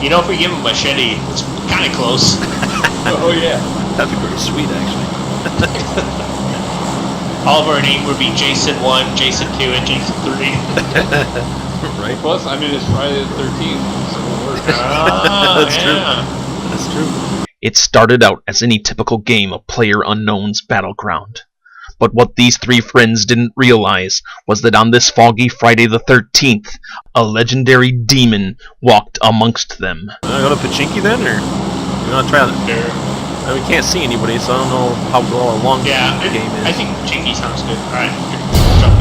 You know, if we give him a machete, it's kind of close. Oh yeah. That'd be pretty sweet, actually. All of our names would be Jason 1, Jason 2, and Jason 3. Right? Plus, I mean, it's Friday the 13th, so it'll work. That's yeah. true. That's true. It started out as any typical game of PlayerUnknown's Battleground. But what these three friends didn't realize was that on this foggy Friday the 13th, a legendary demon walked amongst them. Wanna go to Pachinki then, or you wanna try that? Sure. I mean, we can't see anybody, so I don't know how long Yeah, the game is. I think Chinky sounds good. Alright, jump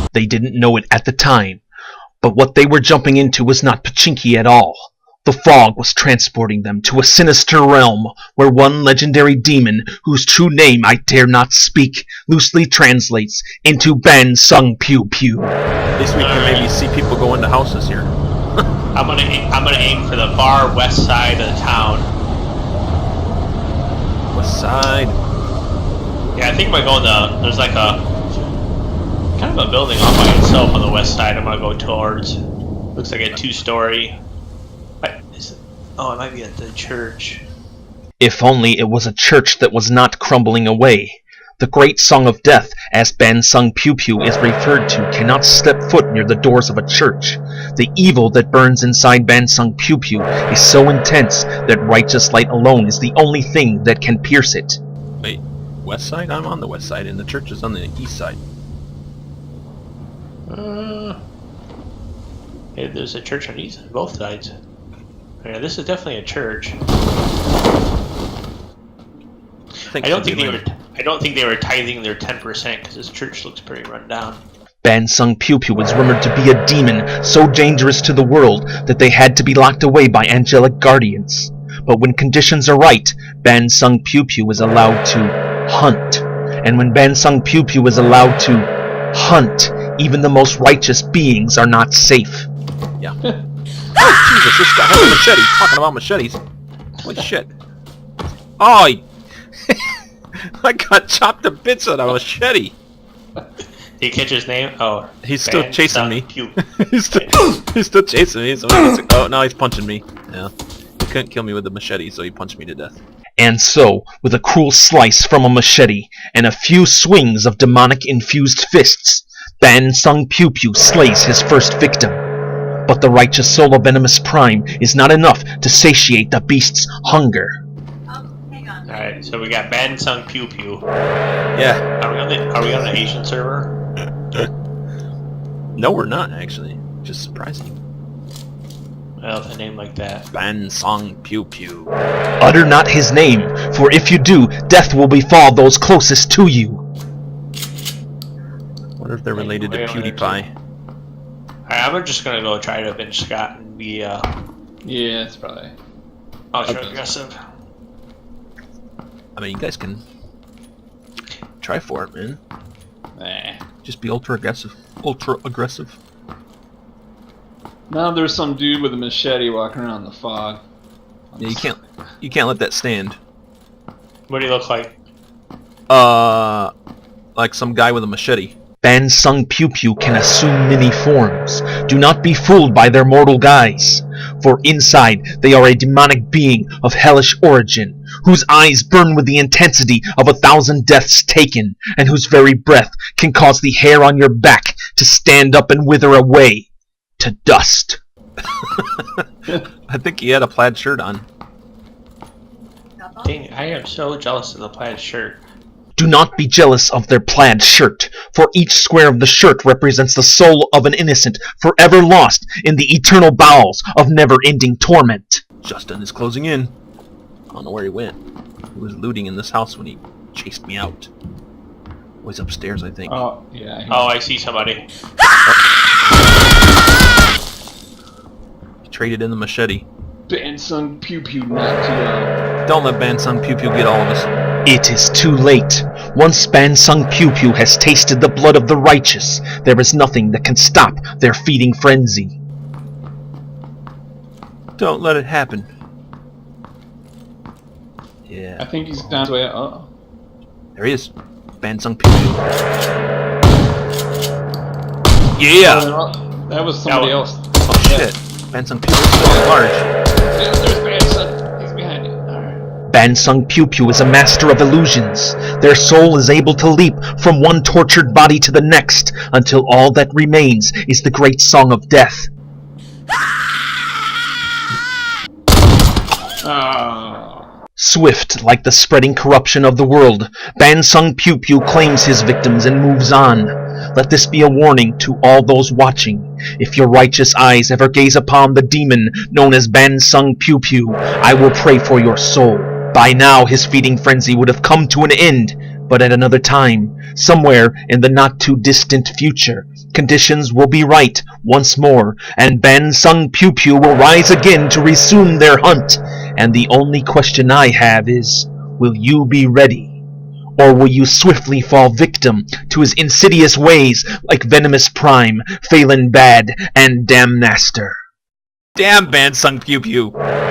it. They didn't know it at the time, but what they were jumping into was not Pachinki at all. The fog was transporting them to a sinister realm where one legendary demon, whose true name I dare not speak, loosely translates into BanSungPewPew. At least we can maybe see people go into houses here. I'm gonna aim for the far west side of the town. West side. Yeah, I think I'm gonna go in there's like a kind of a building all by itself on the west side. I'm gonna go towards. Looks like a 2-story. Oh, it might be at the church. If only it was a church that was not crumbling away. The great song of death, as BanSungPewPew is referred to, cannot step foot near the doors of a church. The evil that burns inside BanSungPewPew is so intense that righteous light alone is the only thing that can pierce it. Wait, west side? I'm on the west side, and the church is on the east side. Yeah, there's a church on both sides. Yeah, this is definitely a church. I don't think they were tithing their 10% because this church looks pretty run down. BanSungPewPew is rumored to be a demon so dangerous to the world that they had to be locked away by angelic guardians. But when conditions are right, BanSungPewPew is allowed to hunt. And when BanSungPewPew is allowed to hunt, even the most righteous beings are not safe. Yeah. Oh, Jesus, this guy has a machete. Talking about machetes. Holy shit. Oh, I got chopped to bits on a machete. Did you catch his name? Oh. He's still chasing me. Pew. he's still chasing me. So oh, now he's punching me. Yeah. He couldn't kill me with the machete, so he punched me to death. And so, with a cruel slice from a machete and a few swings of demonic-infused fists, BanSungPewPew slays his first victim. But the righteous soul of Venomous Prime is not enough to satiate the beast's hunger. Hang on. Alright, so we got BanSungPewPew. Yeah. Are we on the Asian server? No, we're not, actually. Just surprising. Well, with a name like that. BanSungPewPew. Utter not his name, for if you do, death will befall those closest to you. Wonder if they're related to PewDiePie. Alright, I'm just gonna go try to bench Scott and be Yeah, it's probably. ultra aggressive. I mean, you guys can try for it, man. Nah. Just be ultra aggressive. Ultra aggressive. Now there's some dude with a machete walking around the fog. Yeah, you can't let that stand. What do you look like? Like some guy with a machete. BanSungPewPew can assume many forms. Do not be fooled by their mortal guise. For inside they are a demonic being of hellish origin, whose eyes burn with the intensity of 1,000 deaths taken, and whose very breath can cause the hair on your back to stand up and wither away to dust. I think he had a plaid shirt on. Dang, I am so jealous of the plaid shirt. Do not be jealous of their plaid shirt, for each square of the shirt represents the soul of an innocent forever lost in the eternal bowels of never-ending torment. Justin is closing in. I don't know where he went. He was looting in this house when he chased me out. Oh, he's upstairs, I think. Oh, yeah. Oh, I see somebody. He traded in the machete. BanSungPewPew knocked you out. Don't let BanSungPewPew get all of us. It is too late. Once BanSungPewPew has tasted the blood of the righteous, there is nothing that can stop their feeding frenzy. Don't let it happen. Yeah. I think he's down the way. Oh. There he is. BanSungPewPew. Yeah! That was somebody else. Oh shit. BanSungPewPew is still at large. There's BanSung. He's behind you. Alright. BanSungPewPew is a master of illusions. Their soul is able to leap from one tortured body to the next until all that remains is the great song of death. Oh. Swift, like the spreading corruption of the world, BanSungPewPew claims his victims and moves on. Let this be a warning to all those watching. If your righteous eyes ever gaze upon the demon known as BanSungPewPew, I will pray for your soul. By now his feeding frenzy would have come to an end, but at another time, somewhere in the not-too-distant future, conditions will be right once more, and BanSungPewPew will rise again to resume their hunt. And the only question I have is, will you be ready? Or will you swiftly fall victim to his insidious ways like Venomous Prime, Failinbad, and Damnaster? Damn BanSungPewPew.